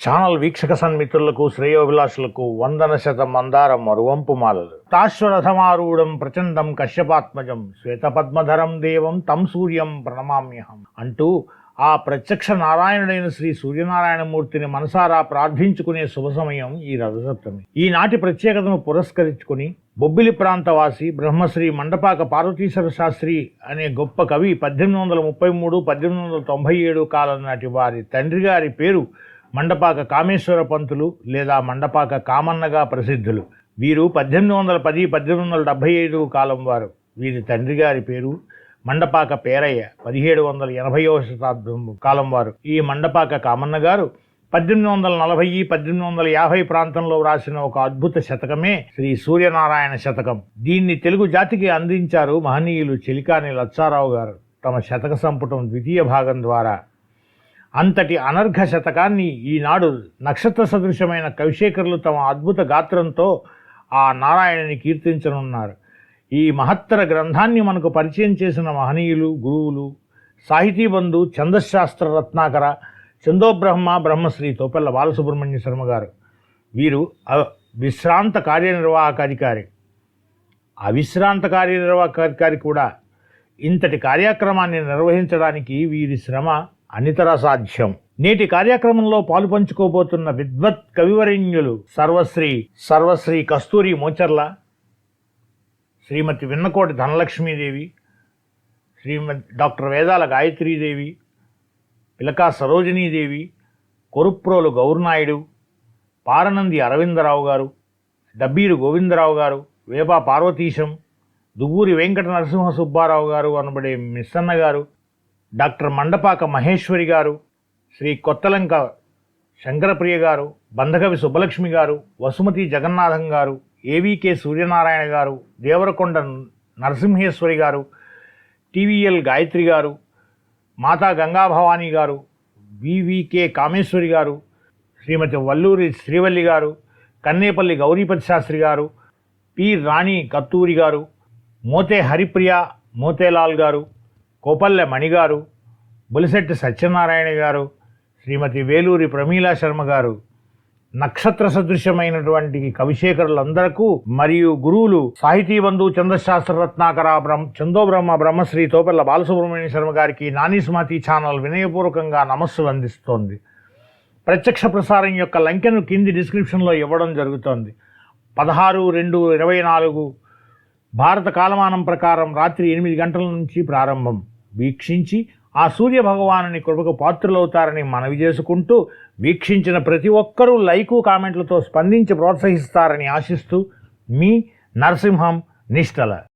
Channel వీక్షక సన్మిత్రులకు శ్రేయోభిలాషులకు వందనశత మందార మరువంపు మాలలు. తాశ్వరథమారూఢం ప్రచండం కశ్యపాత్మజం శ్వేతపద్మధరం దేవం తం సూర్యం ప్రణమామ్యహం అంటూ ఆ ప్రత్యక్ష నారాయణుడైన శ్రీ సూర్యనారాయణమూర్తిని మనసారా ప్రార్థించుకునే శుభ సమయం ఈ రథసప్తమి. ఈనాటి ప్రత్యేకతను పురస్కరించుకుని బొబ్బిలి ప్రాంతవాసి బ్రహ్మశ్రీ మండపాక పార్వతీశ్వర శాస్త్రి అనే గొప్ప కవి 1833-1897 కాలం నాటి వారి తండ్రి గారి పేరు మండపాక కామేశ్వర పంతులు లేదా మండపాక కామన్నగా ప్రసిద్ధులు. వీరు 1810-1875 కాలం వారు. వీరి తండ్రి గారి పేరు మండపాక పేరయ్య, 1780వ శతాబ్దం కాలం వారు. ఈ మండపాక కామన్న గారు 1840-1850 ప్రాంతంలో వ్రాసిన ఒక అద్భుత శతకమే శ్రీ సూర్యనారాయణ శతకం. దీన్ని తెలుగు జాతికి అందించారు మహనీయులు చెలికాని లచ్చారావు గారు తమ శతక సంపుటం ద్వితీయ భాగం ద్వారా. అంతటి అనర్ఘ శతకాన్ని ఈనాడు నక్షత్ర సదృశమైన కవిశేఖరులు తమ అద్భుత గాత్రంతో ఆ నారాయణని కీర్తించనున్నారు. ఈ మహత్తర గ్రంథాన్ని మనకు పరిచయం చేసిన మహనీయులు, గురువులు, సాహితీ బంధు, ఛందశాస్త్ర రత్నాకర చందోబ్రహ్మ బ్రహ్మశ్రీ తోపెల్ల బాలసుబ్రహ్మణ్య శర్మ గారు. వీరు విశ్రాంత కార్యనిర్వాహకాధికారి. అవిశ్రాంత కార్యనిర్వాహకాధికారి కూడా. ఇంతటి కార్యక్రమాన్ని నిర్వహించడానికి వీరి శ్రమ అనితర సాధ్యం. నేటి కార్యక్రమంలో పాలు పంచుకోబోతున్న విద్వత్ కవివరేణ్యులు సర్వశ్రీ కస్తూరి మోచర్ల, శ్రీమతి విన్నకోటి ధనలక్ష్మీదేవి, శ్రీమతి డాక్టర్ వేదాల గాయత్రీదేవి, పిలకా సరోజినీదేవి, కొరుప్రోలు గౌర్నాయుడు, పారనంది అరవిందరావు గారు, డబ్బీరు గోవిందరావు గారు, వేపా పార్వతీశం, దువ్వూరి వెంకట నరసింహ సుబ్బారావు గారు అనబడే మిస్సన్న గారు, డాక్టర్ మండపాక మహేశ్వరి గారు, శ్రీ కొత్తలంక శంకరప్రియ గారు, బంధకవి సుబ్బలక్ష్మి గారు, వసుమతి జగన్నాథం గారు, ఏవికే సూర్యనారాయణ గారు, దేవరకొండ నరసింహేశ్వరి గారు, టీవీఎల్ గాయత్రి గారు, మాతా గంగాభవాని గారు, వివికే కామేశ్వరి గారు, శ్రీమతి వల్లూరి శ్రీవల్లి గారు, కన్నేపల్లి గౌరీపతి శాస్త్రి గారు, పి రాణి కత్తూరి గారు, మోతే హరిప్రియ మోతేలాల్ గారు, కోపల్లె మణిగారు, బొలిశెట్టి సత్యనారాయణ గారు, శ్రీమతి వేలూరి ప్రమీలా శర్మ గారు, నక్షత్ర సదృశ్యమైనటువంటి కవిశేఖరులందరకు మరియు గురువులు సాహితీ బంధు ఛందశాస్త్ర రత్నాకర చందోబ్రహ్మ బ్రహ్మశ్రీ తోపెల్ల బాలసుబ్రహ్మణ్య శర్మ గారికి నాని స్మృతి ఛానల్ వినయపూర్వకంగా నమస్సులు అందిస్తోంది. ప్రత్యక్ష ప్రసారం యొక్క లింక్ను కింది డిస్క్రిప్షన్లో ఇవ్వడం జరుగుతోంది. 16/2/24 భారత కాలమానం ప్రకారం రాత్రి 8 గంటల నుంచి ప్రారంభం. వీక్షించి ఆ సూర్య భగవానుని కృపకు పాత్రులవుతారని మనవి చేసుకుంటూ, వీక్షించిన ప్రతి ఒక్కరూ లైకు కామెంట్లతో స్పందించి ప్రోత్సహిస్తారని ఆశిస్తూ మీ నరసింహం నిష్టల.